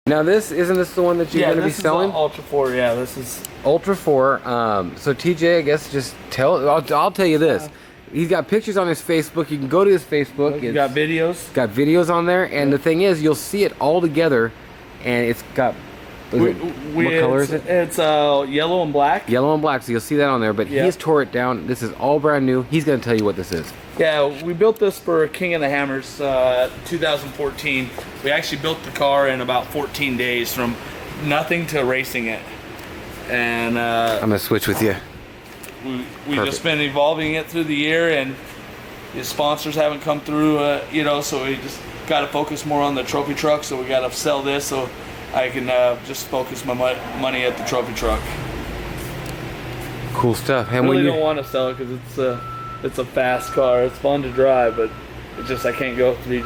Now isn't this the one that you're going to be selling? Yeah, this is Ultra 4. Yeah, this is Ultra 4. So TJ, I guess just I'll tell you this. He's got pictures on his Facebook. You can go to his Facebook. He's got videos. Got videos on there, and the thing is, you'll see it all together, and it's got. What color is it? It's yellow and black. Yellow and black, so you'll see that on there. But he's tore it down. This is all brand new. He's going to tell you what this is. Yeah, we built this for King of the Hammers 2014. We actually built the car in about 14 days from nothing to racing it. And I'm going to switch with you. We just been evolving it through the year, and the sponsors haven't come through, you know, so we just got to focus more on the trophy truck. So we got to sell this so I can just focus my money at the trophy truck. Cool stuff. And I really when don't want to sell it because it's a fast car. It's fun to drive, but it's just I can't go so many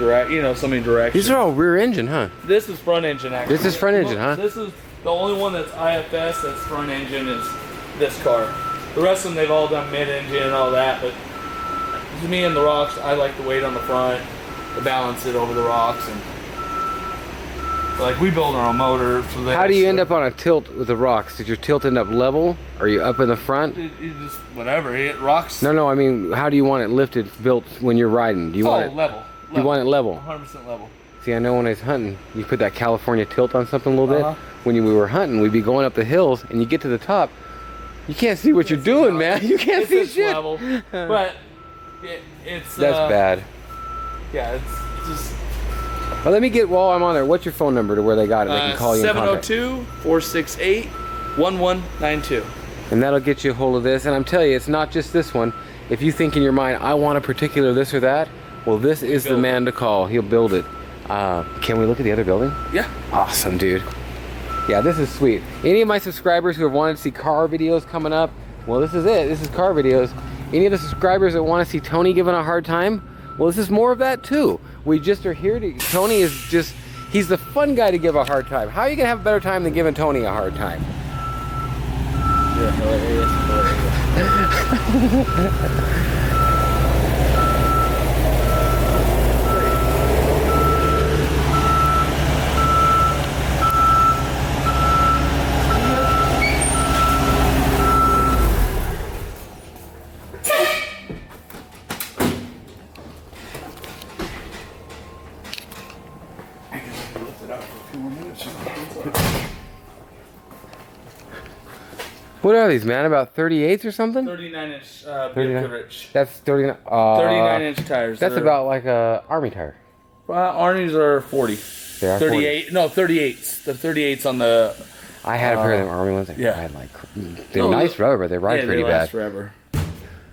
directions. These are all rear engine, huh? This is front engine, actually. This is front engine, huh? This is the only one that's IFS that's front engine is this car. The rest of them, they've all done mid-engine and all that, but to me and the rocks, I like the weight on the front to balance it over the rocks. And like we build our own motor for this. How do you end up on a tilt with the rocks? Did your tilt end up level? Are you up in the front? You just whatever. It rocks. No, I mean, how do you want it lifted, built when you're riding? Do you want it level? You want it level? 100% level. See, I know when I was hunting, you put that California tilt on something a little bit. When we were hunting, we'd be going up the hills, and you get to the top, you can't see what you're doing, man. You can't see shit. Level, but it's that's bad. Yeah, it's just. Well, let me get while I'm on there. What's your phone number to where they got it? They can call you. 702-468-1192. And that'll get you a hold of this. And I'm telling you, it's not just this one. If you think in your mind, I want a particular this or that, well, this is the man to call. He'll build it. Can we look at the other building? Yeah. Awesome, dude. Yeah, this is sweet. Any of my subscribers who have wanted to see car videos coming up, well, this is it. This is car videos. Any of the subscribers that want to see Tony giving a hard time, well, this is more of that too. We just are here to, Tony is just, he's the fun guy to give a hard time. How are you going to have a better time than giving Tony a hard time? You're hilarious. What are these, man? About 38s or something? 39-inch 39. rich. That's 39. 39-inch tires. That's about like a Army tire. Arnie's are 40. They are 38. 40. No, 38s. The 38s on the. I had a pair of them Army ones. Yeah. I had like they're nice rubber, but they ride pretty they bad. last forever.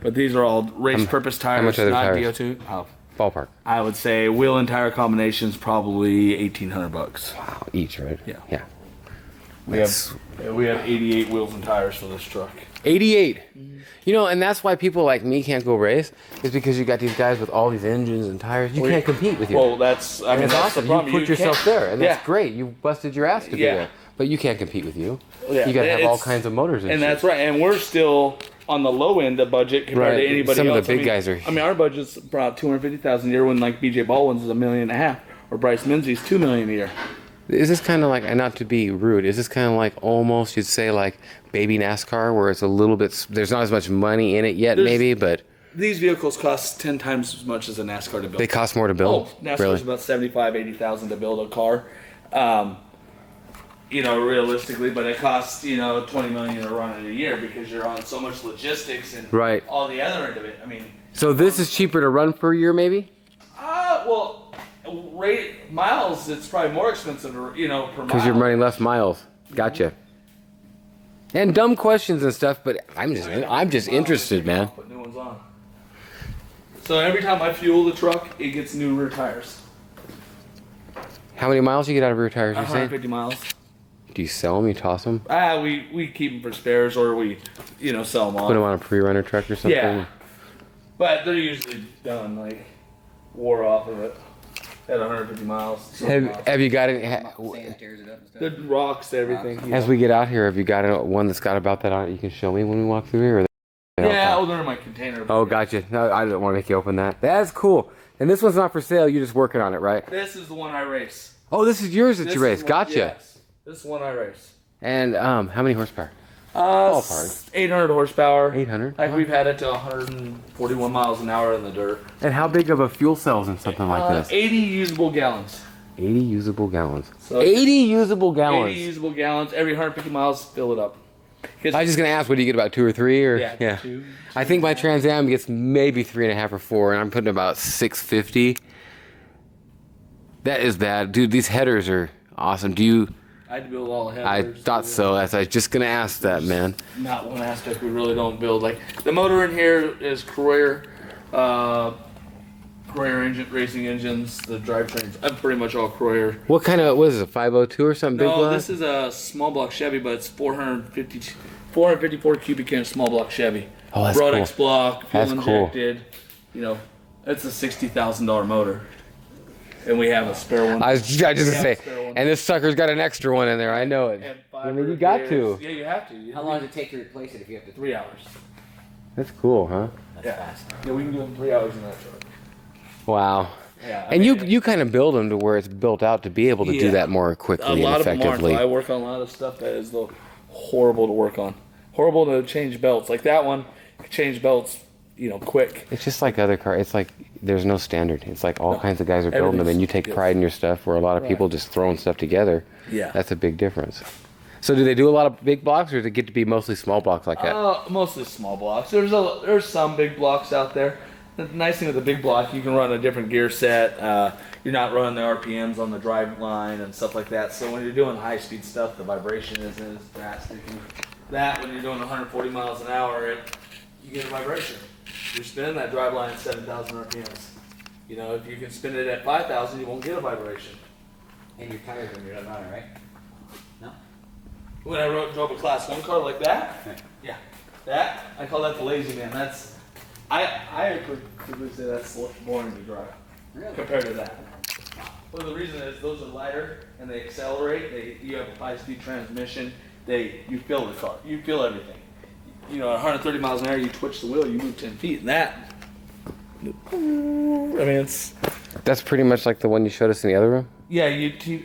But these are all race purpose tires, how much are the not tires? DO2. Oh. Ballpark. I would say wheel and tire combinations probably $1,800. Wow, each, right? Yeah. Yeah. We have 88 wheels and tires for this truck. 88. You know, and that's why people like me can't go race, is because you got these guys with all these engines and tires. You can't compete with you. Well, that's that's awesome. The problem. You put yourself there, and that's Yeah. great. You busted your ass to be there, but you can't compete with you. Yeah. You got to have all kinds of motors. And that's right. And we're still on the low end of budget compared to anybody else. Some of the big guys are. I mean, our budget's about $250,000 a year, when like BJ Baldwin's is $1.5 million, or Bryce Menzies $2 million a year. Is this kind of like, and not to be rude, is this kind of like almost, you'd say, like baby NASCAR, where it's a little bit, there's not as much money in it yet, maybe, but these vehicles cost 10 times as much as a NASCAR to build. They cost more to build? Oh, NASCAR's about $75,000-$80,000 to build a car. You know, realistically, but it costs, $20 million to run it a year, because you're on so much logistics and all the other end of it. I mean, so this is cheaper to run per year, maybe? Well, miles, it's probably more expensive, per mile. Because you're running less miles. Gotcha. And dumb questions and stuff, but I'm just interested, man. Put new ones on. So every time I fuel the truck, it gets new rear tires. How many miles you get out of rear tires? 150 miles. Do you sell them? You toss them? We keep them for spares, or we, sell them off. Put them on a pre-runner truck or something? Yeah. But they're usually done, like, wore off of it at 150 miles. Have you got any? The rocks, everything. As we get out here, have you got one that's got about that on it you can show me when we walk through here? Or yeah, they're in my container. Oh, gotcha. No, I don't want to make you open that. That's cool. And this one's not for sale. You're just working on it, right? This is the one I race. Oh, this is yours that you race. Gotcha. Yes. This is one I race. And how many horsepower? Ballpark. 800 horsepower. 800. Like we've had it to 141 miles an hour in the dirt. And how big of a fuel cell's in something like this? 80 usable gallons. 80 usable gallons. So 80 usable gallons. 80 usable gallons. Every 150 miles, fill it up. I was just gonna ask, what do you get, about 2 or 3 or? Yeah. Two, I think my Trans Am gets maybe 3.5 or 4, and I'm putting about 650. That is bad, dude. These headers are awesome. Do you? I had to build all the I headers. thought so. I was just gonna ask that, man. Not one aspect we really don't build. Like the motor in here is Croyer engine, racing engines. The drivetrains, I'm pretty much all Croyer. What kind of? What is it? 502 or something? Big No, block? this is a small block Chevy, but it's 454 cubic inch small block Chevy. Oh, that's Brodex cool. block, fuel That's cool. injected. You know, it's a $60,000 motor, and we have a spare one. I was just gonna say, spare one. and this sucker's got an extra one in there. I know it. And I mean, you got to. Yeah, you have to. How long does it take to replace it if you have to? 3 hours. That's cool, huh? That's fast. Yeah, we can do it in 3 hours in that truck. Wow. Yeah, I And mean, you kind of build them to where it's built out to be able to do Yeah. that more a quickly lot and of them aren't. effectively. I work on a lot of stuff that is horrible to work on. Horrible to change belts. Like that one, change belts, quick. It's just like other cars. It's like there's no standard. It's like all kinds of guys are building them, and you take Everything's- pride in your stuff. Where a lot of people just throwing stuff together. Yeah. That's a big difference. So do they do a lot of big blocks, or does it get to be mostly small blocks like that? Mostly small blocks. There's some big blocks out there. The nice thing with the big block, you can run a different gear set. You're not running the RPMs on the drive line and stuff like that. So when you're doing high speed stuff, the vibration isn't as drastic. And that when you're doing 140 miles an hour, you get a vibration. You're spinning that drive line at 7,000 RPMs. If you can spin it at 5,000, you won't get a vibration. And your tires when you're not on it, right? No? When I drove a class 1 car like that, yeah, I call that the lazy man. I could say that's boring to drive Really? compared to that. Well, the reason is those are lighter and they accelerate. You have a high-speed transmission. You feel the car. You feel everything. At 130 miles an hour, you twitch the wheel, you move 10 feet, and that. I mean, it's. That's pretty much like the one you showed us in the other room. Yeah,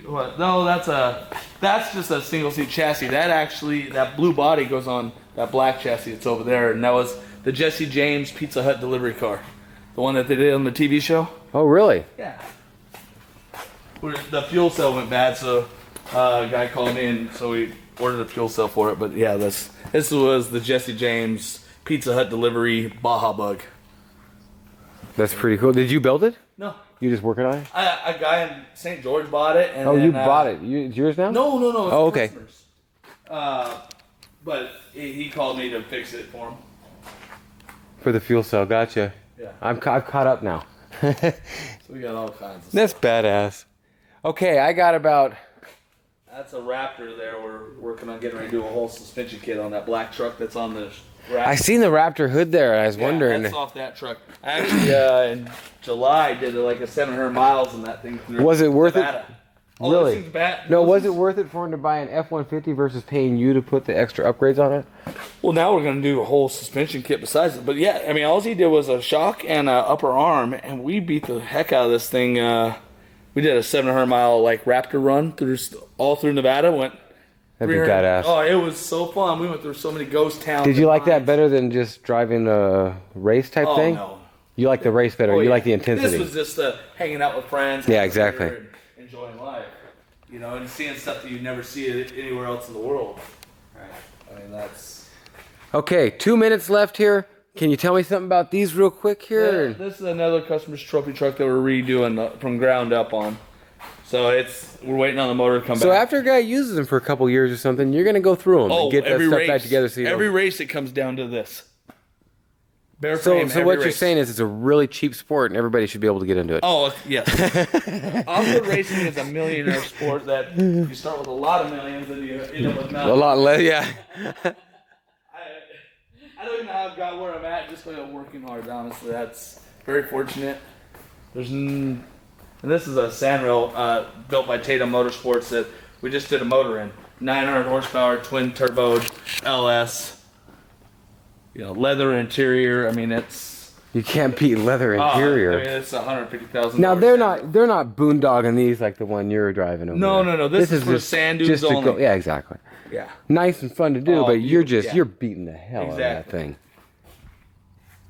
what? No, that's just a single seat chassis. That blue body goes on that black chassis that's over there, and that was the Jesse James Pizza Hut delivery car, the one that they did on the TV show. Oh, really? Yeah. The fuel cell went bad, so a guy called me, and so we ordered a fuel cell for it. But yeah, this was the Jesse James Pizza Hut delivery Baja bug. That's pretty cool. Did you build it? No. You just working on it? A guy in St. George bought it. And Oh, then, you bought it. It's yours now? No. It's Oh, okay. customers. But he called me to fix it for him. For the fuel cell, gotcha. Yeah. I've caught up now. So we got all kinds of That's stuff. badass. Okay, I got about. That's a Raptor there. We're working on getting ready to do a whole suspension kit on that black truck that's on the Raptor. I seen the Raptor hood there. I was wondering. That's off that truck. I actually, in July, did like a 700 miles in that thing. Through Was it worth it? Nevada. Oh, Really? this thing's bad. No, was it worth it for him to buy an F-150 versus paying you to put the extra upgrades on it? Well, now we're going to do a whole suspension kit besides it. But yeah, I mean, all he did was a shock and an upper arm, and we beat the heck out of this thing. We did a 700 mile like Raptor run all through Nevada. That'd be badass. Oh, it was so fun. We went through so many ghost towns. Did you and like that mines. better than just driving a race type Oh, thing? no. You like the race better. Oh, You yeah. like the intensity. This was just hanging out with friends. Yeah, having exactly. beer and enjoying life. And seeing stuff that you never see anywhere else in the world. Right. I mean, that's. Okay, 2 minutes left here. Can you tell me something about these real quick here? Yeah, this is another customer's trophy truck that we're redoing from ground up on. So we're waiting on the motor to come So back. after a guy uses them for a couple years or something, you're going to go through them and get that every stuff race, back together. So every race it comes down to this. Bare So frame, every what you're race. saying is it's a really cheap sport and everybody should be able to get into it. Oh, yes. Off-road racing is a millionaire sport that you start with a lot of millions and you end up with nothing. A lot less, yeah. I don't even know how I got where I'm at just by working hard, honestly. That's very fortunate. And this is a Sanrail built by Tatum Motorsports that we just did a motor in. 900 horsepower, twin turbo LS. Leather interior. I mean, it's You can't beat leather interior. I mean, it's $150,000. Now they're not boondogging these like the one you're driving over. No. This is for sand dunes just to only. go, yeah, exactly. Yeah. Nice and fun to do, but you're yeah. you're beating the hell out of that thing.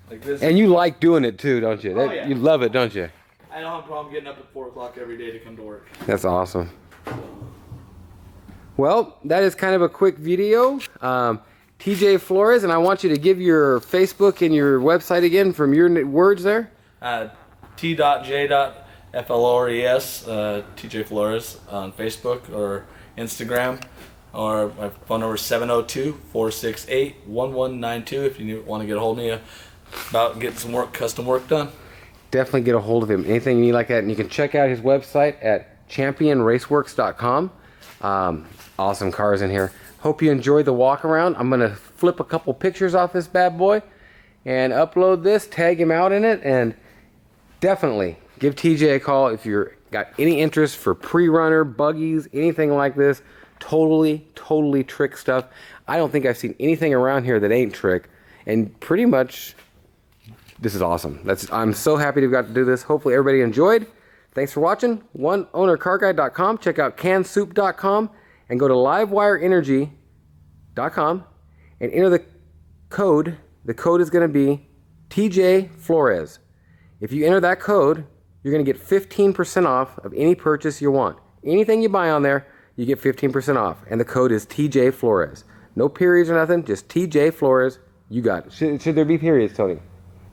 Like this. And you like doing it too, don't you? Oh, yeah. You love it, don't you? I don't have a problem getting up at 4 o'clock every day to come to work. That's awesome. Well, that is kind of a quick video. T.J.Flores, and I want you to give your Facebook and your website again from your words there. T.J.Flores, T.J. Flores on Facebook or Instagram, or my phone number is 702-468-1192 if you want to get a hold of me about getting some work, custom work done. Definitely get a hold of him. Anything you need like that, and you can check out his website at championraceworks.com. Awesome cars in here. Hope you enjoyed the walk around. I'm gonna flip a couple pictures off this bad boy and upload this, tag him out in it, and definitely give TJ a call if you're got any interest for pre-runner, buggies, anything like this. Totally trick stuff. I don't think I've seen anything around here that ain't trick, and pretty much this is awesome. I'm so happy to have got to do this. Hopefully everybody enjoyed. Thanks for watching. OneOwnerCarGuide.com. Check out cansoup.com and go to livewireenergy.com and enter the code. The code is going to be TJ Flores. If you enter that code, you're going to get 15% off of any purchase you want. Anything you buy on there, you get 15% off. And the code is TJ Flores. No periods or nothing, just TJ Flores. You got it. Should there be periods, Tony?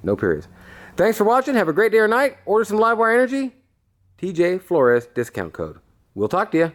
No periods. Thanks for watching. Have a great day or night. Order some Livewire Energy. TJ Flores discount code. We'll talk to you.